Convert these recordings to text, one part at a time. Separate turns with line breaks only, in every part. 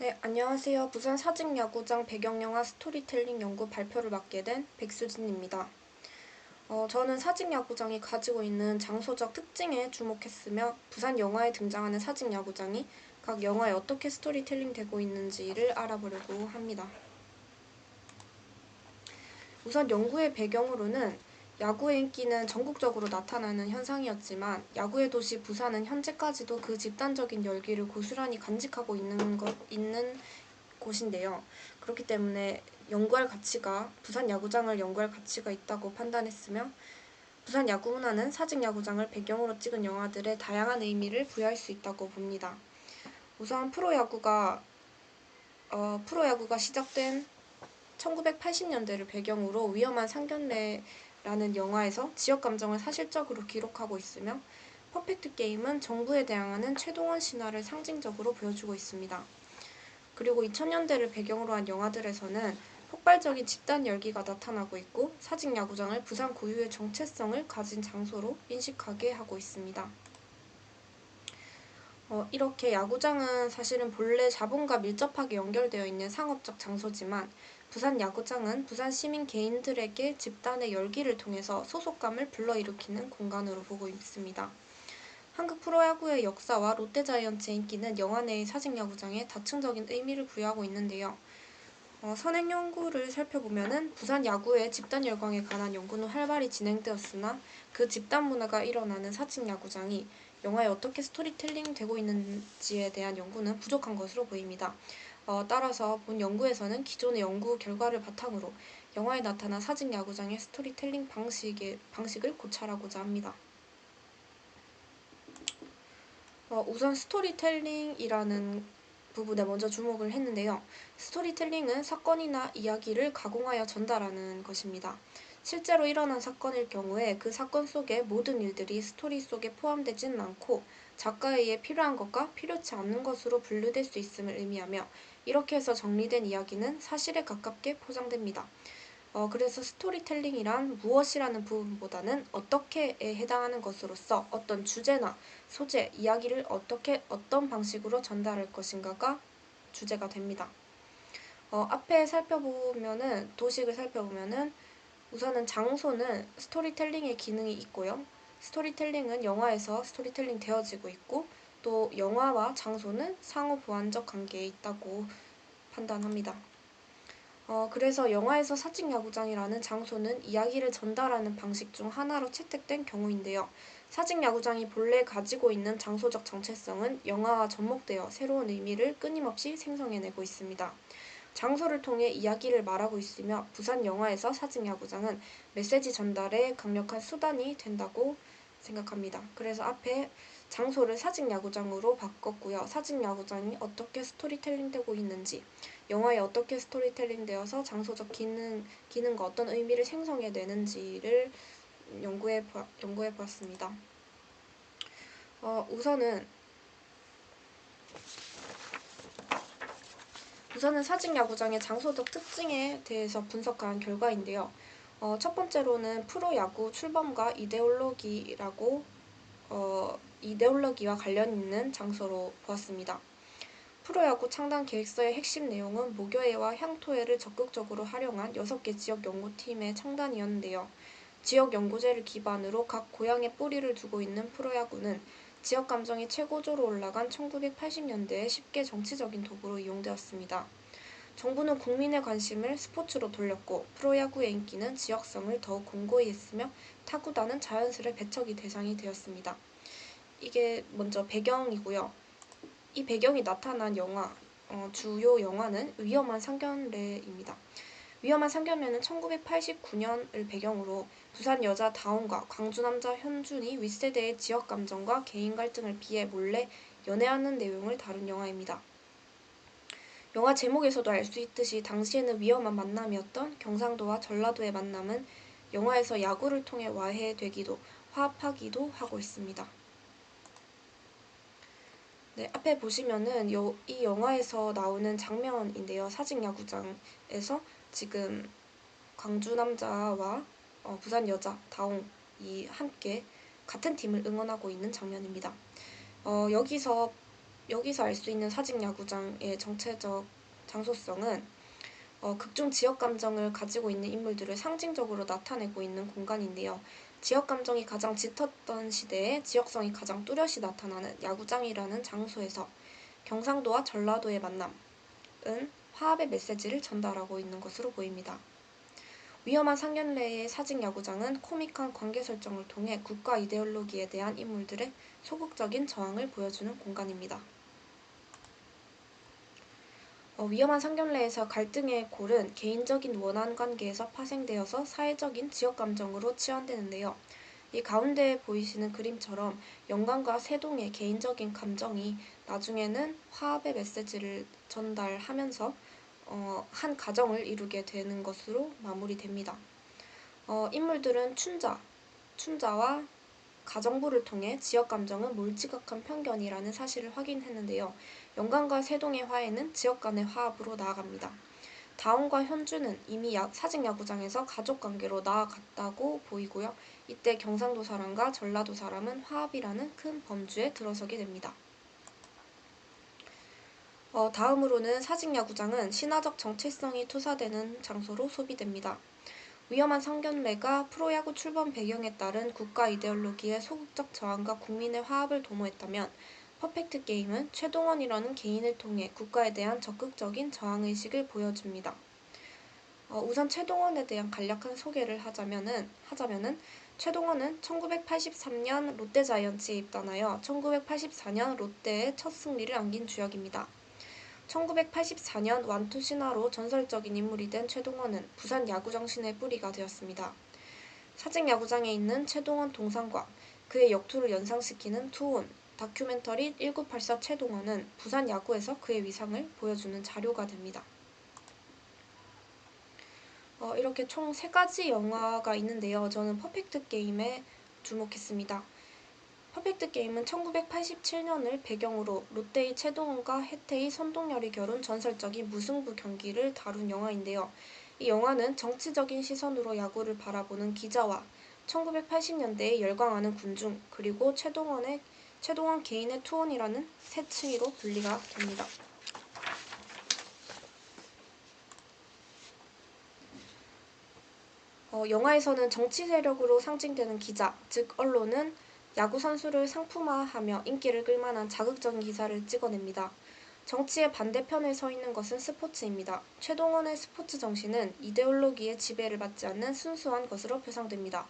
네, 안녕하세요. 부산 사직야구장 배경영화 스토리텔링 연구 발표를 맡게 된 백수진입니다. 저는 사직야구장이 가지고 있는 장소적 특징에 주목했으며 부산 영화에 등장하는 사직야구장이 각 영화에 어떻게 스토리텔링 되고 있는지를 알아보려고 합니다. 우선 연구의 배경으로는 야구의 인기는 전국적으로 나타나는 현상이었지만 야구의 도시 부산은 현재까지도 그 집단적인 열기를 고스란히 간직하고 있는 곳인데요. 그렇기 때문에 부산 야구장을 연구할 가치가 있다고 판단했으며 부산 야구 문화는 사직 야구장을 배경으로 찍은 영화들에 다양한 의미를 부여할 수 있다고 봅니다. 우선 프로야구가 시작된 1980년대를 배경으로 위험한 상견례라는 영화에서 지역 감정을 사실적으로 기록하고 있으며 퍼펙트 게임은 정부에 대항하는 최동원 신화를 상징적으로 보여주고 있습니다. 그리고 2000년대를 배경으로 한 영화들에서는 폭발적인 집단 열기가 나타나고 있고 사직 야구장을 부산 고유의 정체성을 가진 장소로 인식하게 하고 있습니다. 이렇게 야구장은 사실은 본래 자본과 밀접하게 연결되어 있는 상업적 장소지만 부산 야구장은 부산 시민 개인들에게 집단의 열기를 통해서 소속감을 불러일으키는 공간으로 보고 있습니다. 한국 프로야구의 역사와 롯데자이언츠의 인기는 영화 내의 사직야구장에 다층적인 의미를 부여하고 있는데요. 선행 연구를 살펴보면은 부산 야구의 집단 열광에 관한 연구는 활발히 진행되었으나 그 집단 문화가 일어나는 사직 야구장이 영화에 어떻게 스토리텔링 되고 있는지에 대한 연구는 부족한 것으로 보입니다. 따라서 본 연구에서는 기존의 연구 결과를 바탕으로 영화에 나타난 사직 야구장의 스토리텔링 방식을 고찰하고자 합니다. 우선 스토리텔링이라는 부분에 먼저 주목을 했는데요. 스토리텔링은 사건이나 이야기를 가공하여 전달하는 것입니다. 실제로 일어난 사건일 경우에 그 사건 속의 모든 일들이 스토리 속에 포함되지는 않고 작가에 의해 필요한 것과 필요치 않는 것으로 분류될 수 있음을 의미하며 이렇게 해서 정리된 이야기는 사실에 가깝게 포장됩니다. 그래서 스토리텔링이란 무엇이라는 부분보다는 어떻게에 해당하는 것으로서 어떤 주제나 소재, 이야기를 어떤 방식으로 전달할 것인가가 주제가 됩니다. 앞에 도식을 살펴보면은 우선은 장소는 스토리텔링의 기능이 있고요. 스토리텔링은 영화에서 스토리텔링 되어지고 있고 또 영화와 장소는 상호 보완적 관계에 있다고 판단합니다. 그래서 영화에서 사직 야구장이라는 장소는 이야기를 전달하는 방식 중 하나로 채택된 경우인데요. 사직 야구장이 본래 가지고 있는 장소적 정체성은 영화와 접목되어 새로운 의미를 끊임없이 생성해내고 있습니다. 장소를 통해 이야기를 말하고 있으며 부산 영화에서 사직 야구장은 메시지 전달에 강력한 수단이 된다고 생각합니다. 그래서 앞에 장소를 사직 야구장으로 바꿨고요. 사직 야구장이 어떻게 스토리텔링 되고 있는지, 영화에 어떻게 스토리텔링 되어서 장소적 기능과 어떤 의미를 생성해내는지를 연구해 보았습니다. 우선은 사직 야구장의 장소적 특징에 대해서 분석한 결과인데요. 첫 번째로는 프로야구 출범과 이데올로기와 관련 있는 장소로 보았습니다. 프로야구 창단 계획서의 핵심 내용은 모교회와 향토회를 적극적으로 활용한 6개 지역 연구팀의 창단이었는데요. 지역 연구제를 기반으로 각 고향에 뿌리를 두고 있는 프로야구는 지역 감정이 최고조로 올라간 1980년대에 쉽게 정치적인 도구로 이용되었습니다. 정부는 국민의 관심을 스포츠로 돌렸고 프로야구의 인기는 지역성을 더욱 공고히 했으며 타구단은 자연스레 배척이 대상이 되었습니다. 이게 먼저 배경이고요. 이 배경이 나타난 주요 영화는 위험한 상견례입니다. 위험한 상견례는 1989년을 배경으로 부산 여자 다운과 광주 남자 현준이 윗세대의 지역 감정과 개인 갈등을 피해 몰래 연애하는 내용을 다룬 영화입니다. 영화 제목에서도 알 수 있듯이 당시에는 위험한 만남이었던 경상도와 전라도의 만남은 영화에서 야구를 통해 화해되기도 화합하기도 하고 있습니다. 네, 앞에 보시면은 이 영화에서 나오는 장면인데요. 사직 야구장에서 지금 광주 남자와 부산 여자 다홍이 함께 같은 팀을 응원하고 있는 장면입니다. 여기서 여기서 알 수 있는 사직야구장의 정체적 장소성은 극중 지역 감정을 가지고 있는 인물들을 상징적으로 나타내고 있는 공간인데요. 지역 감정이 가장 짙었던 시대에 지역성이 가장 뚜렷이 나타나는 야구장이라는 장소에서 경상도와 전라도의 만남은 화합의 메시지를 전달하고 있는 것으로 보입니다. 위험한 상견례의 사직야구장은 코믹한 관계 설정을 통해 국가 이데올로기에 대한 인물들의 소극적인 저항을 보여주는 공간입니다. 위험한 상견례에서 갈등의 골은 개인적인 원한 관계에서 파생되어서 사회적인 지역 감정으로 치환되는데요. 이 가운데 보이시는 그림처럼 영광과 세동의 개인적인 감정이 나중에는 화합의 메시지를 전달하면서 한 가정을 이루게 되는 것으로 마무리됩니다. 인물들은 춘자와 가정부를 통해 지역 감정은 몰지각한 편견이라는 사실을 확인했는데요. 영광과 세동의 화해는 지역 간의 화합으로 나아갑니다. 다온과 현주는 이미 사직야구장에서 가족관계로 나아갔다고 보이고요. 이때 경상도 사람과 전라도 사람은 화합이라는 큰 범주에 들어서게 됩니다. 다음으로는 사직야구장은 신화적 정체성이 투사되는 장소로 소비됩니다. 위험한 상견례가 프로야구 출범 배경에 따른 국가 이데올로기의 소극적 저항과 국민의 화합을 도모했다면 퍼펙트 게임은 최동원이라는 개인을 통해 국가에 대한 적극적인 저항의식을 보여줍니다. 우선 최동원에 대한 간략한 소개를 하자면은 최동원은 1983년 롯데자이언츠에 입단하여 1984년 롯데의 첫 승리를 안긴 주역입니다. 1984년 완투 신화로 전설적인 인물이 된 최동원은 부산 야구정신의 뿌리가 되었습니다. 사직야구장에 있는 최동원 동상과 그의 역투를 연상시키는 투혼, 다큐멘터리 1984 최동원은 부산 야구에서 그의 위상을 보여주는 자료가 됩니다. 이렇게 총 3가지 영화가 있는데요. 저는 퍼펙트 게임에 주목했습니다. 퍼펙트 게임은 1987년을 배경으로 롯데의 최동원과 해태의 선동열이 겨룬 전설적인 무승부 경기를 다룬 영화인데요. 이 영화는 정치적인 시선으로 야구를 바라보는 기자와 1980년대에 열광하는 군중, 그리고 최동원 개인의 투혼이라는 세 층으로 분리가 됩니다. 영화에서는 정치 세력으로 상징되는 기자, 즉 언론은 야구 선수를 상품화하며 인기를 끌만한 자극적인 기사를 찍어냅니다. 정치의 반대편에 서 있는 것은 스포츠입니다. 최동원의 스포츠 정신은 이데올로기의 지배를 받지 않는 순수한 것으로 표상됩니다.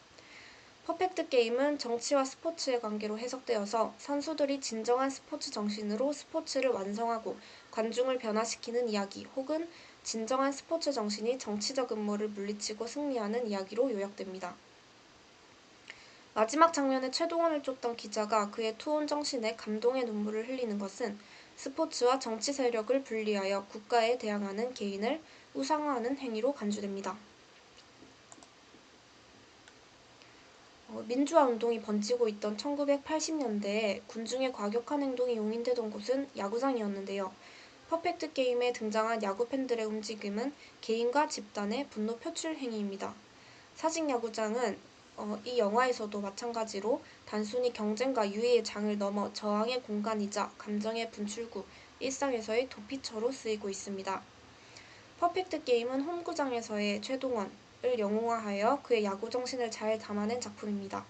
퍼펙트 게임은 정치와 스포츠의 관계로 해석되어서 선수들이 진정한 스포츠 정신으로 스포츠를 완성하고 관중을 변화시키는 이야기 혹은 진정한 스포츠 정신이 정치적 음모를 물리치고 승리하는 이야기로 요약됩니다. 마지막 장면에 최동원을 쫓던 기자가 그의 투혼 정신에 감동의 눈물을 흘리는 것은 스포츠와 정치 세력을 분리하여 국가에 대항하는 개인을 우상화하는 행위로 간주됩니다. 민주화 운동이 번지고 있던 1980년대에 군중의 과격한 행동이 용인되던 곳은 야구장이었는데요. 퍼펙트 게임에 등장한 야구 팬들의 움직임은 개인과 집단의 분노 표출 행위입니다. 사직야구장은 이 영화에서도 마찬가지로 단순히 경쟁과 유의의 장을 넘어 저항의 공간이자 감정의 분출구, 일상에서의 도피처로 쓰이고 있습니다. 퍼펙트 게임은 홈구장에서의 최동원을 영웅화하여 그의 야구 정신을 잘 담아낸 작품입니다.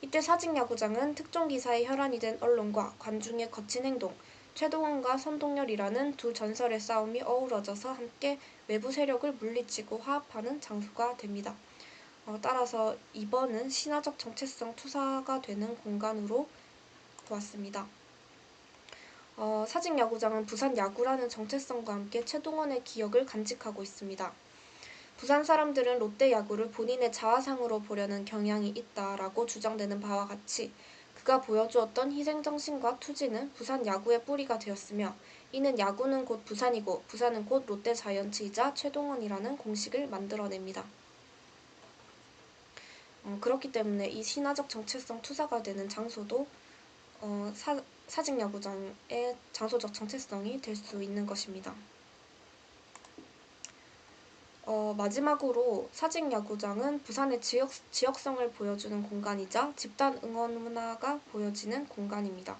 이때 사직야구장은 특종 기사의 혈안이 된 언론과 관중의 거친 행동, 최동원과 선동열이라는 두 전설의 싸움이 어우러져서 함께 외부 세력을 물리치고 화합하는 장소가 됩니다. 따라서 2번은 신화적 정체성 투사가 되는 공간으로 보았습니다. 사직야구장은 부산 야구라는 정체성과 함께 최동원의 기억을 간직하고 있습니다. 부산 사람들은 롯데 야구를 본인의 자화상으로 보려는 경향이 있다라고 주장되는 바와 같이 그가 보여주었던 희생정신과 투지는 부산 야구의 뿌리가 되었으며 이는 야구는 곧 부산이고 부산은 곧 롯데자이언츠이자 최동원이라는 공식을 만들어냅니다. 그렇기 때문에 이 신화적 정체성 투사가 되는 장소도 사직야구장의 장소적 정체성이 될 수 있는 것입니다. 마지막으로 사직야구장은 부산의 지역성을 보여주는 공간이자 집단 응원 문화가 보여지는 공간입니다.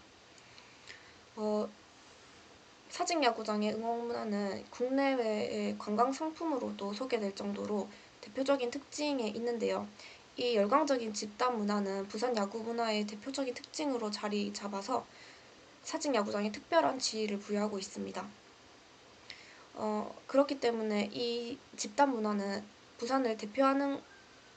사직야구장의 응원 문화는 국내외의 관광 상품으로도 소개될 정도로 대표적인 특징에 있는데요. 이 열광적인 집단 문화는 부산 야구 문화의 대표적인 특징으로 자리 잡아서 사직야구장에 특별한 지위를 부여하고 있습니다. 그렇기 때문에 이 집단 문화는 부산을 대표하는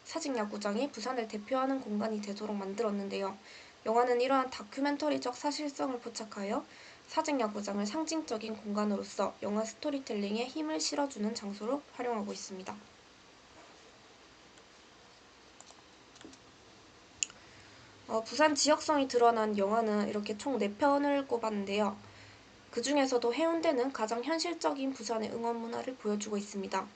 사직야구장이 부산을 대표하는 공간이 되도록 만들었는데요. 영화는 이러한 다큐멘터리적 사실성을 포착하여 사직야구장을 상징적인 공간으로서 영화 스토리텔링에 힘을 실어주는 장소로 활용하고 있습니다. 부산 지역성이 드러난 영화는 이렇게 총 4편을 꼽았는데요. 그 중에서도 해운대는 가장 현실적인 부산의 응원 문화를 보여주고 있습니다.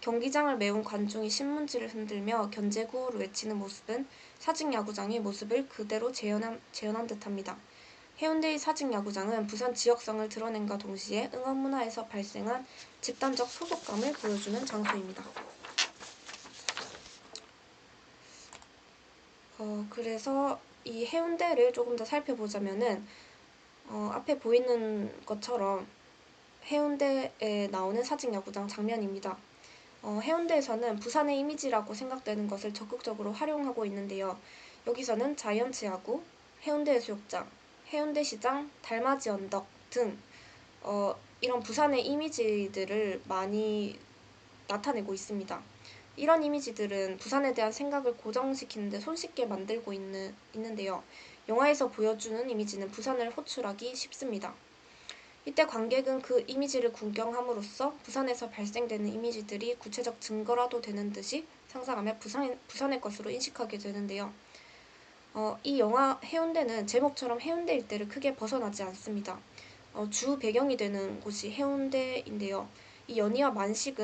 경기장을 메운 관중이 신문지를 흔들며 견제구호를 외치는 모습은 사직야구장의 모습을 그대로 재현한 듯합니다. 해운대의 사직야구장은 부산 지역성을 드러낸과 동시에 응원 문화에서 발생한 집단적 소속감을 보여주는 장소입니다. 그래서 이 해운대를 조금 더 살펴보자면은 앞에 보이는 것처럼 해운대에 나오는 사직야구장 장면입니다. 해운대에서는 부산의 이미지라고 생각되는 것을 적극적으로 활용하고 있는데요. 여기서는 자이언츠 야구, 해운대 해수욕장, 해운대시장, 달맞이 언덕 등 이런 부산의 이미지들을 많이 나타내고 있습니다. 이런 이미지들은 부산에 대한 생각을 고정시키는데 손쉽게 만들고 있는데요. 영화에서 보여주는 이미지는 부산을 호출하기 쉽습니다. 이때 관객은 그 이미지를 구경함으로써 부산에서 발생되는 이미지들이 구체적 증거라도 되는 듯이 상상하며 부산의 것으로 인식하게 되는데요. 이 영화 해운대는 제목처럼 해운대 일대를 크게 벗어나지 않습니다. 주 배경이 되는 곳이 해운대인데요. 이 연희와 만식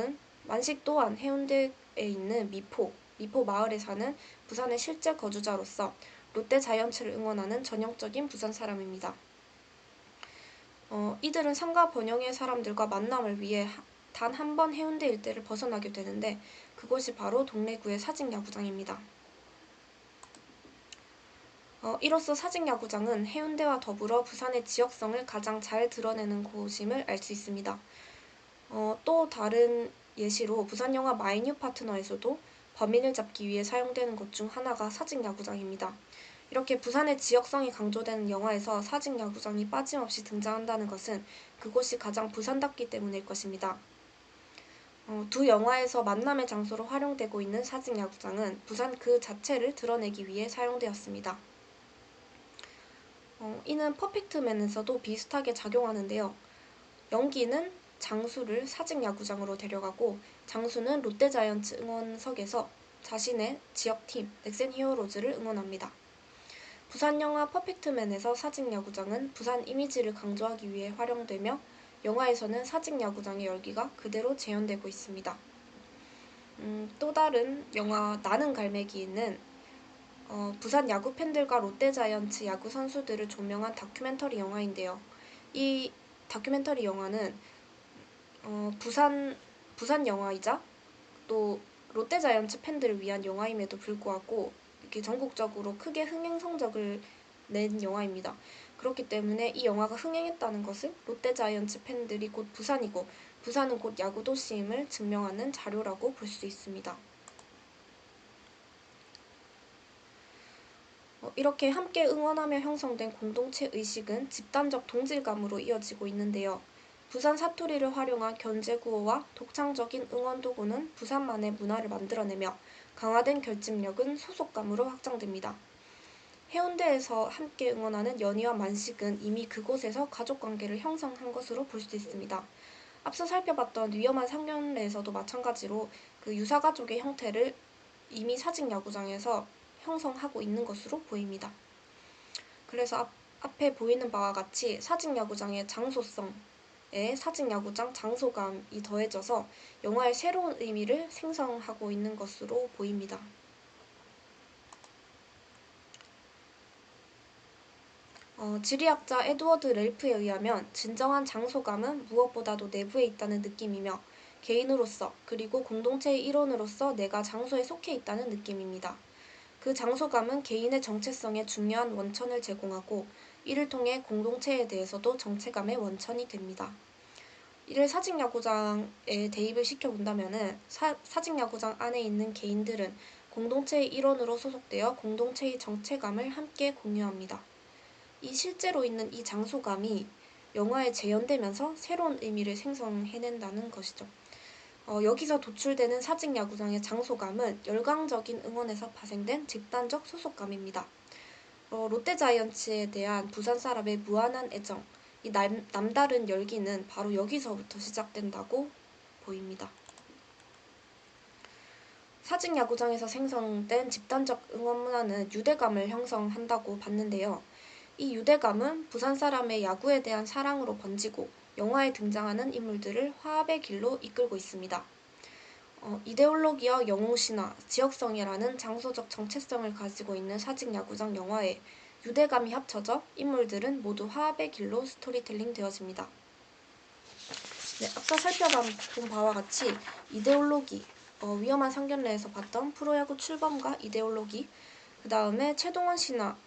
또한 해운대에 있는 미포 마을에 사는 부산의 실제 거주자로서 롯데 자이언츠를 응원하는 전형적인 부산 사람입니다. 이들은 상가 번영의 사람들과 만남을 위해 단 한 번 해운대 일대를 벗어나게 되는데 그곳이 바로 동래구의 사직야구장입니다. 이로써 사직야구장은 해운대와 더불어 부산의 지역성을 가장 잘 드러내는 곳임을 알 수 있습니다. 또 다른 예시로 부산 영화 마이 뉴 파트너에서도 범인을 잡기 위해 사용되는 것 중 하나가 사직야구장입니다. 이렇게 부산의 지역성이 강조되는 영화에서 사직야구장이 빠짐없이 등장한다는 것은 그곳이 가장 부산답기 때문일 것입니다. 두 영화에서 만남의 장소로 활용되고 있는 사직야구장은 부산 그 자체를 드러내기 위해 사용되었습니다. 이는 퍼펙트맨에서도 비슷하게 작용하는데요. 영기는 장수를 사직야구장으로 데려가고 장수는 롯데자이언츠 응원석에서 자신의 지역팀 넥센 히어로즈를 응원합니다. 부산 영화 퍼펙트맨에서 사직야구장은 부산 이미지를 강조하기 위해 활용되며 영화에서는 사직야구장의 열기가 그대로 재현되고 있습니다. 또 다른 영화 나는 갈매기는 부산 야구 팬들과 롯데자이언츠 야구 선수들을 조명한 다큐멘터리 영화인데요. 이 다큐멘터리 영화는 부산 영화이자 또 롯데자이언츠 팬들을 위한 영화임에도 불구하고 이렇게 전국적으로 크게 흥행 성적을 낸 영화입니다. 그렇기 때문에 이 영화가 흥행했다는 것은 롯데자이언츠 팬들이 곧 부산이고 부산은 곧 야구 도시임을 증명하는 자료라고 볼 수 있습니다. 이렇게 함께 응원하며 형성된 공동체 의식은 집단적 동질감으로 이어지고 있는데요. 부산 사투리를 활용한 견제구호와 독창적인 응원 도구는 부산만의 문화를 만들어내며 강화된 결집력은 소속감으로 확장됩니다. 해운대에서 함께 응원하는 연희와 만식은 이미 그곳에서 가족관계를 형성한 것으로 볼 수 있습니다. 앞서 살펴봤던 위험한 상견례에서도 마찬가지로 그 유사가족의 형태를 이미 사직야구장에서 형성하고 있는 것으로 보입니다. 그래서 앞에 보이는 바와 같이 사직야구장의 장소성에 사직야구장 장소감이 더해져서 영화의 새로운 의미를 생성하고 있는 것으로 보입니다. 지리학자 에드워드 렐프에 의하면 진정한 장소감은 무엇보다도 내부에 있다는 느낌이며 개인으로서 그리고 공동체의 일원으로서 내가 장소에 속해 있다는 느낌입니다. 그 장소감은 개인의 정체성에 중요한 원천을 제공하고 이를 통해 공동체에 대해서도 정체감의 원천이 됩니다. 이를 사직야구장에 대입을 시켜본다면은 사직야구장 안에 있는 개인들은 공동체의 일원으로 소속되어 공동체의 정체감을 함께 공유합니다. 이 실제로 있는 이 장소감이 영화에 재현되면서 새로운 의미를 생성해낸다는 것이죠. 여기서 도출되는 사직야구장의 장소감은 열광적인 응원에서 파생된 집단적 소속감입니다. 롯데자이언츠에 대한 부산 사람의 무한한 애정, 이 남다른 열기는 바로 여기서부터 시작된다고 보입니다. 사직야구장에서 생성된 집단적 응원 문화는 유대감을 형성한다고 봤는데요. 이 유대감은 부산 사람의 야구에 대한 사랑으로 번지고 영화에 등장하는 인물들을 화합의 길로 이끌고 있습니다. 이데올로기와 영웅신화, 지역성이라는 장소적 정체성을 가지고 있는 사직야구장 영화에 유대감이 합쳐져 인물들은 모두 화합의 길로 스토리텔링 되어집니다. 네, 앞서 살펴본 바와 같이 이데올로기, 위험한 상견례에서 봤던 프로야구 출범과 이데올로기, 그 다음에 최동원 신화,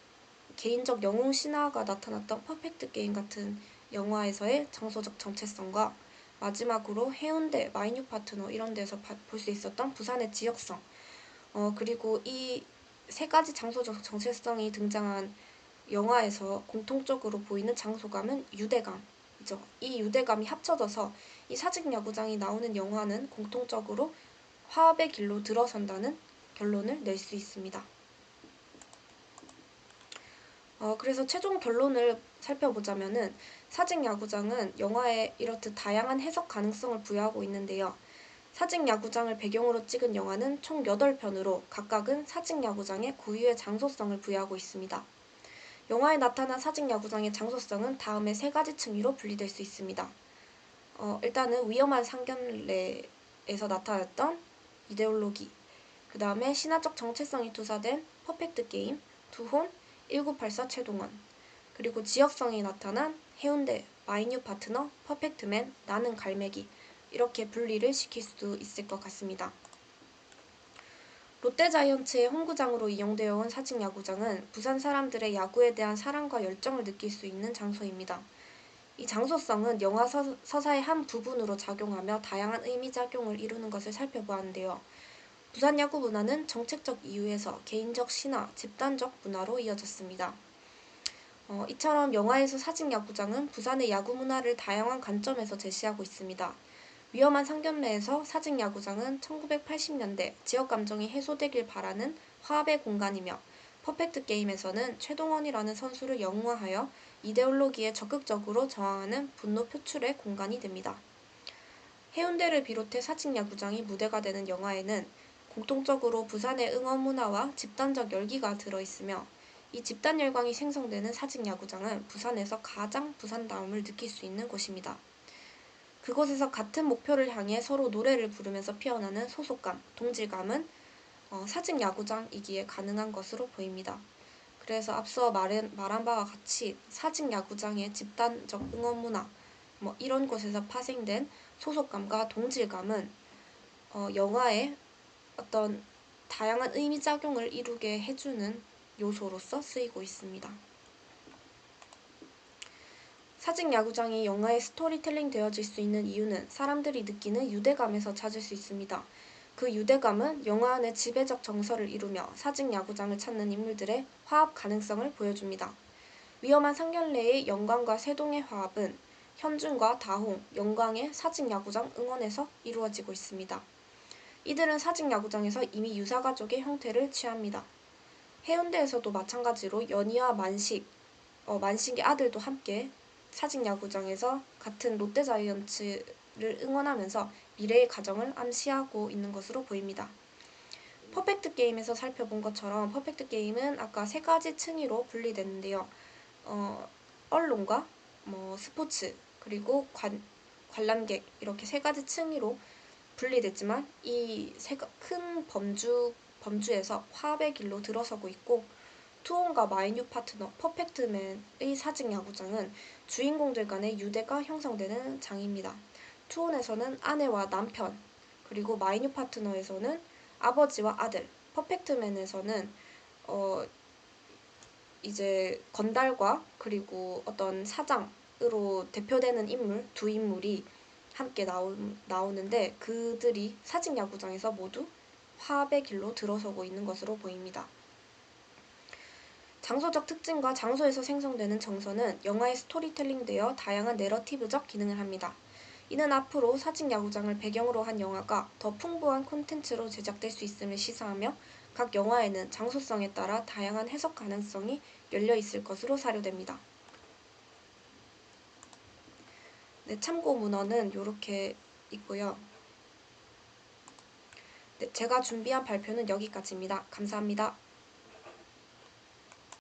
개인적 영웅 신화가 나타났던 퍼펙트 게임 같은 영화에서의 장소적 정체성과 마지막으로 해운대, 마이뉴 파트너 이런 데서 볼 수 있었던 부산의 지역성, 그리고 이 세 가지 장소적 정체성이 등장한 영화에서 공통적으로 보이는 장소감은 유대감이죠. 이 유대감이 합쳐져서 이 사직야구장이 나오는 영화는 공통적으로 화합의 길로 들어선다는 결론을 낼 수 있습니다. 그래서 최종 결론을 살펴보자면은 사직야구장은 영화에 이렇듯 다양한 해석 가능성을 부여하고 있는데요. 사직야구장을 배경으로 찍은 영화는 총 8편으로 각각은 사직야구장의 고유의 장소성을 부여하고 있습니다. 영화에 나타난 사직야구장의 장소성은 다음의 3가지 층위로 분리될 수 있습니다. 일단은 위험한 상견례에서 나타났던 이데올로기, 그 다음에 신화적 정체성이 투사된 퍼펙트 게임, 투혼, 1984 최동원, 그리고 지역성이 나타난 해운대, 마이뉴 파트너, 퍼펙트맨, 나는 갈매기 이렇게 분리를 시킬 수 있을 것 같습니다. 롯데자이언츠의 홈구장으로 이용되어 온 사직야구장은 부산 사람들의 야구에 대한 사랑과 열정을 느낄 수 있는 장소입니다. 이 장소성은 영화 서사의 한 부분으로 작용하며 다양한 의미작용을 이루는 것을 살펴보았는데요. 부산 야구 문화는 정책적 이유에서 개인적 신화, 집단적 문화로 이어졌습니다. 이처럼 영화에서 사직야구장은 부산의 야구 문화를 다양한 관점에서 제시하고 있습니다. 위험한 상견례에서 사직야구장은 1980년대 지역감정이 해소되길 바라는 화합의 공간이며 퍼펙트 게임에서는 최동원이라는 선수를 영웅화하여 이데올로기에 적극적으로 저항하는 분노 표출의 공간이 됩니다. 해운대를 비롯해 사직야구장이 무대가 되는 영화에는 공통적으로 부산의 응원 문화와 집단적 열기가 들어있으며 이 집단 열광이 생성되는 사직야구장은 부산에서 가장 부산다움을 느낄 수 있는 곳입니다. 그곳에서 같은 목표를 향해 서로 노래를 부르면서 피어나는 소속감, 동질감은 사직야구장이기에 가능한 것으로 보입니다. 그래서 앞서 말한 바와 같이 사직야구장의 집단적 응원 문화, 이런 곳에서 파생된 소속감과 동질감은 영화에 어떤 다양한 의미작용을 이루게 해주는 요소로서 쓰이고 있습니다. 사직야구장이 영화에 스토리텔링 되어질 수 있는 이유는 사람들이 느끼는 유대감에서 찾을 수 있습니다. 그 유대감은 영화 안의 지배적 정서를 이루며 사직야구장을 찾는 인물들의 화합 가능성을 보여줍니다. 위험한 상견례의 영광과 세동의 화합은 현준과 다홍, 영광의 사직야구장 응원에서 이루어지고 있습니다. 이들은 사직야구장에서 이미 유사가족의 형태를 취합니다. 해운대에서도 마찬가지로 연희와 만식의 아들도 함께 사직야구장에서 같은 롯데자이언츠를 응원하면서 미래의 가정을 암시하고 있는 것으로 보입니다. 퍼펙트 게임에서 살펴본 것처럼 퍼펙트 게임은 아까 3가지 층위로 분리됐는데요. 언론과 스포츠 그리고 관람객 이렇게 3가지 층위로 분리됐지만 이 큰 범주에서 화합의 길로 들어서고 있고 투혼과 마이뉴 파트너 퍼펙트맨의 사직야구장은 주인공들 간의 유대가 형성되는 장입니다. 투혼에서는 아내와 남편, 그리고 마이뉴 파트너에서는 아버지와 아들, 퍼펙트맨에서는 이제 건달과 그리고 어떤 사장으로 대표되는 인물, 두 인물이 함께 나오는데 그들이 사직 야구장에서 모두 화합의 길로 들어서고 있는 것으로 보입니다. 장소적 특징과 장소에서 생성되는 정서는 영화의 스토리텔링되어 다양한 내러티브적 기능을 합니다. 이는 앞으로 사직 야구장을 배경으로 한 영화가 더 풍부한 콘텐츠로 제작될 수 있음을 시사하며 각 영화에는 장소성에 따라 다양한 해석 가능성이 열려 있을 것으로 사료됩니다. 네, 참고 문헌은 이렇게 있고요. 네, 제가 준비한 발표는 여기까지입니다. 감사합니다.